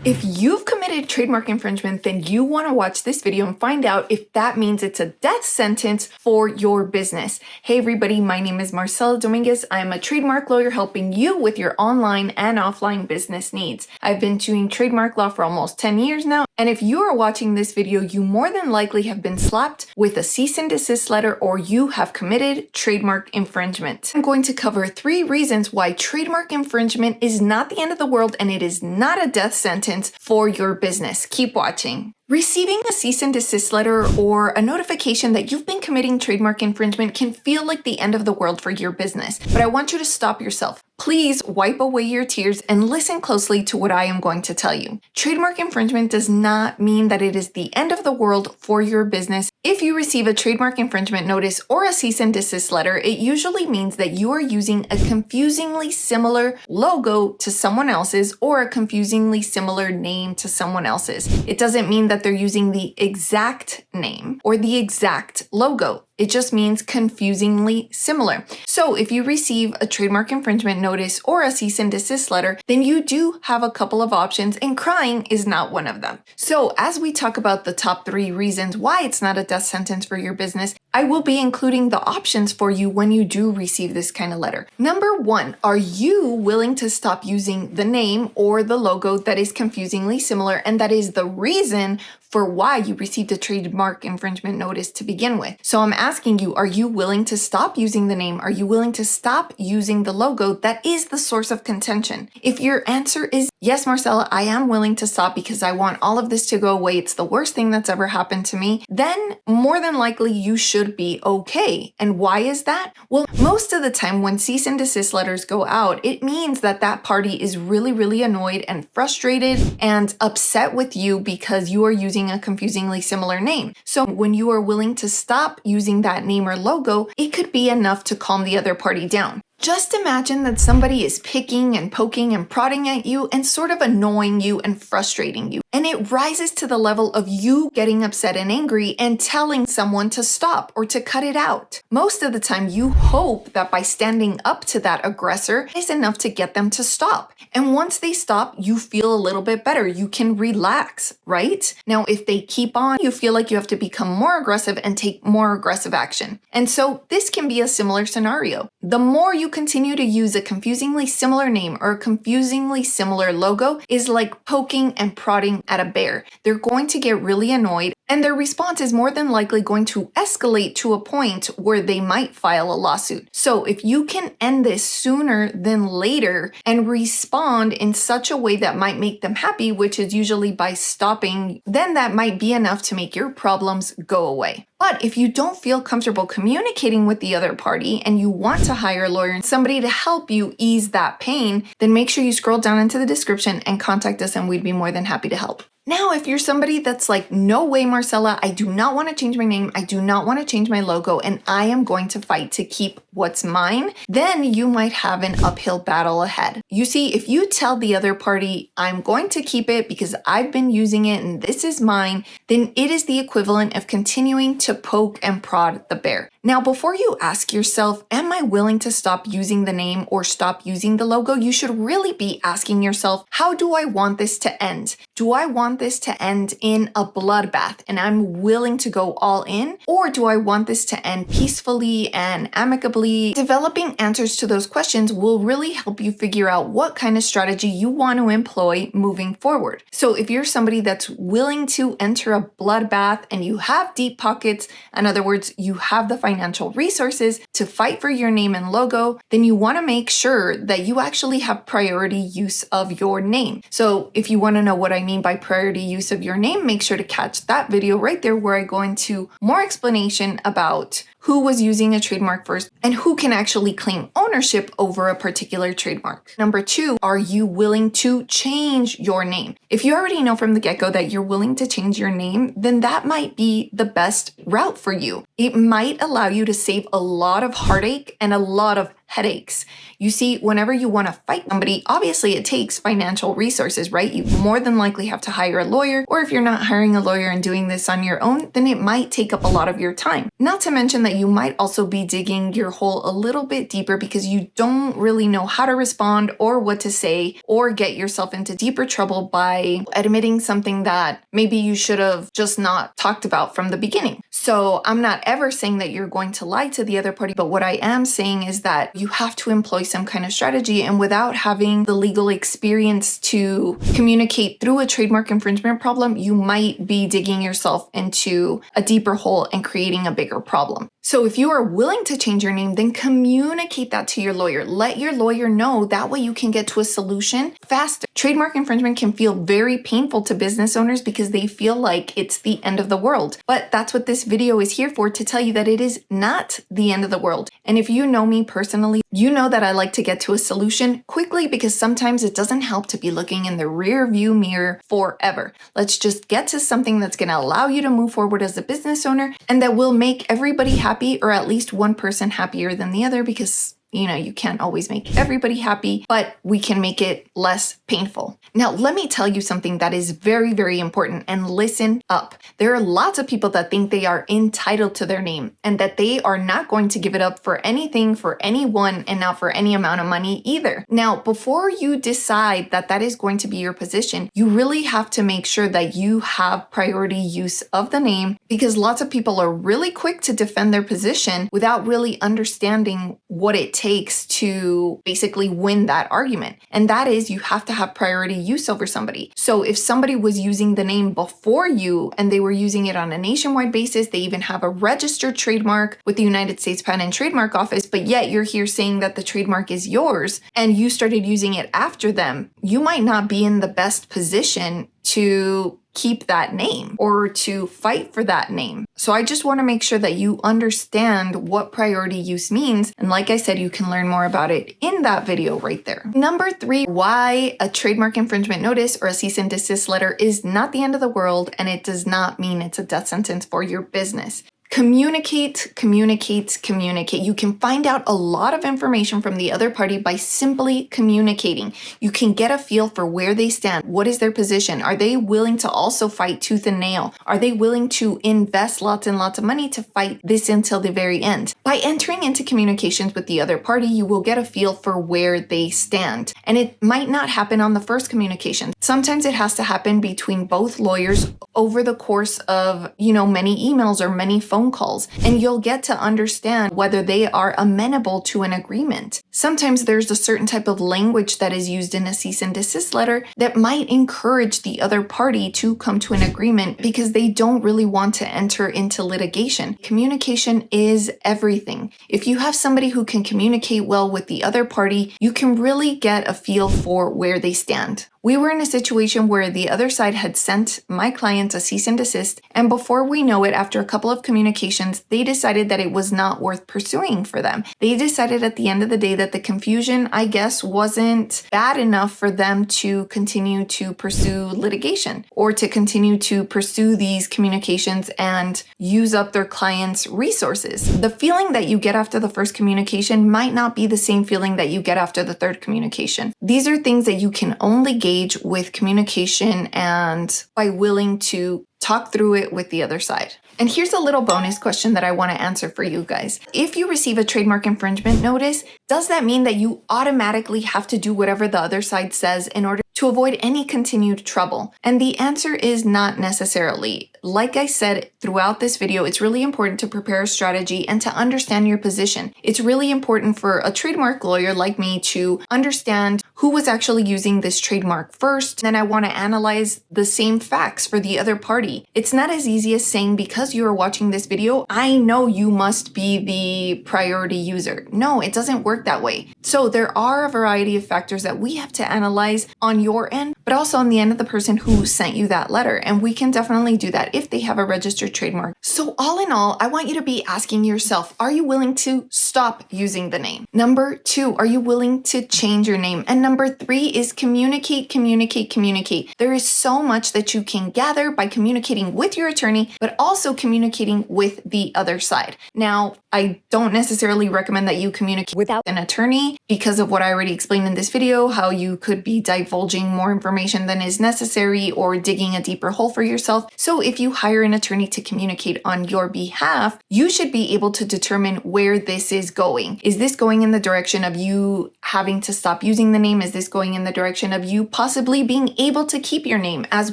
If you've committed trademark infringement, then you want to watch this video and find out if that means it's a death sentence for your business. Hey everybody, my name is Marcella Dominguez. I am a trademark lawyer helping you with your online and offline business needs. I've been doing trademark law for almost 10 years now, and if you are watching this video, you more than likely have been slapped with a cease and desist letter or you have committed trademark infringement. I'm going to cover 3 reasons why trademark infringement is not the end of the world and it is not a death sentence for your business. Keep watching. Receiving a cease and desist letter or a notification that you've been committing trademark infringement can feel like the end of the world for your business, but I want you to stop yourself. Please wipe away your tears and listen closely to what I am going to tell you. Trademark infringement does not mean that it is the end of the world for your business. If you receive a trademark infringement notice or a cease and desist letter, it usually means that you are using a confusingly similar logo to someone else's or a confusingly similar name to someone else's. It doesn't mean that they're using the exact name or the exact logo. It just means confusingly similar. So if you receive a trademark infringement notice or a cease and desist letter, then you do have a couple of options and crying is not one of them. So as we talk about the top 3 reasons why it's not a death sentence for your business, I will be including the options for you when you do receive this kind of letter. Number 1, are you willing to stop using the name or the logo that is confusingly similar and that is the reason for why you received a trademark infringement notice to begin with? So I'm asking you, are you willing to stop using the name? Are you willing to stop using the logo that is the source of contention? If your answer is yes, Marcella, I am willing to stop because I want all of this to go away. It's the worst thing that's ever happened to me. Then more than likely you should be okay. And why is that? Well, most of the time when cease and desist letters go out, it means that that party is really annoyed and frustrated and upset with you because you are using a confusingly similar name. So when you are willing to stop using that name or logo, it could be enough to calm the other party down. Just imagine that somebody is picking and poking and prodding at you and sort of annoying you and frustrating you. And it rises to the level of you getting upset and angry and telling someone to stop or to cut it out. Most of the time, you hope that by standing up to that aggressor is enough to get them to stop. And once they stop, you feel a little bit better. You can relax, right? Now, if they keep on, you feel like you have to become more aggressive and take more aggressive action. And so this can be a similar scenario. The more you continue to use a confusingly similar name or a confusingly similar logo is like poking and prodding at a bear. They're going to get really annoyed and their response is more than likely going to escalate to a point where they might file a lawsuit. So if you can end this sooner than later and respond in such a way that might make them happy, which is usually by stopping, then that might be enough to make your problems go away. But if you don't feel comfortable communicating with the other party and you want to hire a lawyer and somebody to help you ease that pain, then make sure you scroll down into the description and contact us and we'd be more than happy to help. Now, if you're somebody that's like, no way, Marcella, I do not want to change my name, I do not want to change my logo, and I am going to fight to keep what's mine, then you might have an uphill battle ahead. You see, if you tell the other party, I'm going to keep it because I've been using it and this is mine, then it is the equivalent of continuing to poke and prod the bear. Now, before you ask yourself, am I willing to stop using the name or stop using the logo, you should really be asking yourself, how do I want this to end? Do I want this to end in a bloodbath and I'm willing to go all in? Or do I want this to end peacefully and amicably? Developing answers to those questions will really help you figure out what kind of strategy you want to employ moving forward. So if you're somebody that's willing to enter a bloodbath and you have deep pockets, in other words, you have the financial resources to fight for your name and logo, then you want to make sure that you actually have priority use of your name. So if you want to know what I mean by priority use of your name, make sure to catch that video right there where I go into more explanation about who was using a trademark first and who can actually claim ownership over a particular trademark. Number 2, are you willing to change your name? If you already know from the get-go that you're willing to change your name, then that might be the best route for you. It might allow you to save a lot of heartache and a lot of headaches. You see, whenever you want to fight somebody, obviously it takes financial resources, right? You more than likely have to hire a lawyer, or if you're not hiring a lawyer and doing this on your own, then it might take up a lot of your time. Not to mention that you might also be digging your hole a little bit deeper because you don't really know how to respond or what to say, or get yourself into deeper trouble by admitting something that maybe you should have just not talked about from the beginning. So I'm not ever saying that you're going to lie to the other party, but what I am saying is that you have to employ some kind of strategy, and without having the legal experience to communicate through a trademark infringement problem, you might be digging yourself into a deeper hole and creating a bigger problem. So if you are willing to change your name, then communicate that to your lawyer. Let your lawyer know. That way you can get to a solution faster. Trademark infringement can feel very painful to business owners because they feel like it's the end of the world. But that's what this video is here for, to tell you that it is not the end of the world. And if you know me personally, you know that I like to get to a solution quickly because sometimes it doesn't help to be looking in the rear view mirror forever. Let's just get to something that's going to allow you to move forward as a business owner and that will make everybody happy, or at least one person happier than the other, because you can't always make everybody happy, but we can make it less painful. Now, let me tell you something that is very, very important, and listen up. There are lots of people that think they are entitled to their name and that they are not going to give it up for anything, for anyone, and not for any amount of money either. Now, before you decide that that is going to be your position, you really have to make sure that you have priority use of the name, because lots of people are really quick to defend their position without really understanding what it takes to basically win that argument. And that is, you have to have priority use over somebody. So if somebody was using the name before you and they were using it on a nationwide basis, they even have a registered trademark with the United States Patent and Trademark Office, but yet you're here saying that the trademark is yours and you started using it after them, you might not be in the best position to keep that name or to fight for that name. So I just want to make sure that you understand what priority use means. And like I said, you can learn more about it in that video right there. Number 3, why a trademark infringement notice or a cease and desist letter is not the end of the world, and it does not mean it's a death sentence for your business. Communicate, communicate, communicate. You can find out a lot of information from the other party by simply communicating. You can get a feel for where they stand. What is their position? Are they willing to also fight tooth and nail? Are they willing to invest lots and lots of money to fight this until the very end? By entering into communications with the other party, you will get a feel for where they stand. And it might not happen on the first communication. Sometimes it has to happen between both lawyers over the course of, many emails or many phone calls, and you'll get to understand whether they are amenable to an agreement. Sometimes there's a certain type of language that is used in a cease and desist letter that might encourage the other party to come to an agreement because they don't really want to enter into litigation. Communication is everything. If you have somebody who can communicate well with the other party, you can really get a feel for where they stand. We were in a situation where the other side had sent my client a cease and desist, and before we know it, after a couple of communications, they decided that it was not worth pursuing for them. They decided at the end of the day that the confusion, I guess, wasn't bad enough for them to continue to pursue litigation or to continue to pursue these communications and use up their client's resources. The feeling that you get after the first communication might not be the same feeling that you get after the third communication. These are things that you can only gauge with communication and by willing to talk through it with the other side. And here's a little bonus question that I want to answer for you guys. If you receive a trademark infringement notice, does that mean that you automatically have to do whatever the other side says in order to avoid any continued trouble? And the answer is not necessarily. Like I said throughout this video, it's really important to prepare a strategy and to understand your position. It's really important for a trademark lawyer like me to understand who was actually using this trademark first. Then I want to analyze the same facts for the other party. It's not as easy as saying, because you are watching this video, I know you must be the priority user. No, it doesn't work that way. So there are a variety of factors that we have to analyze on your end, but also on the end of the person who sent you that letter. And we can definitely do that. that if they have a registered trademark. So all in all, I want you to be asking yourself, are you willing to stop using the name? Number 2, are you willing to change your name? And number 3 is communicate, communicate, communicate. There is so much that you can gather by communicating with your attorney, but also communicating with the other side. Now, I don't necessarily recommend that you communicate without an attorney because of what I already explained in this video, how you could be divulging more information than is necessary or digging a deeper hole for yourself. So if you hire an attorney to communicate on your behalf, you should be able to determine where this is going. Is this going in the direction of you having to stop using the name? Is this going in the direction of you possibly being able to keep your name, as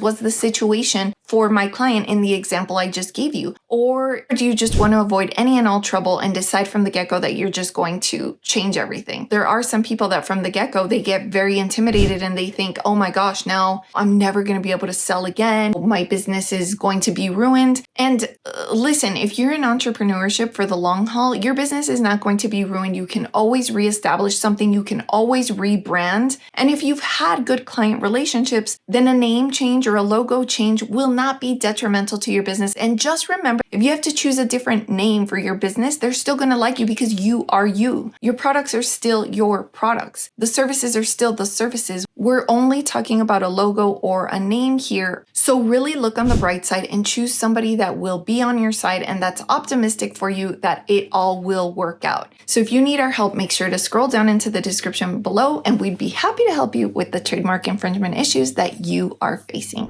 was the situation for my client in the example I just gave you? Or do you just want to avoid any and all trouble and decide from the get-go that you're just going to change everything? There are some people that from the get-go, they get very intimidated and they think, oh my gosh, now I'm never going to be able to sell again. My business is going to be ruined. And listen, if you're in entrepreneurship for the long haul, your business is not going to be ruined. You can always reestablish something. You can always rebrand. And if you've had good client relationships, then a name change or a logo change will not be detrimental to your business. And just remember, if you have to choose a different name for your business, they're still going to like you because you are you. Your products are still your products. The services are still the services. We're only talking about a logo or a name here. So really look on the bright side and choose somebody that will be on your side and that's optimistic for you that it all will work out. So if you need our help, make sure to scroll down into the description below and we'd be happy to help you with the trademark infringement issues that you are facing.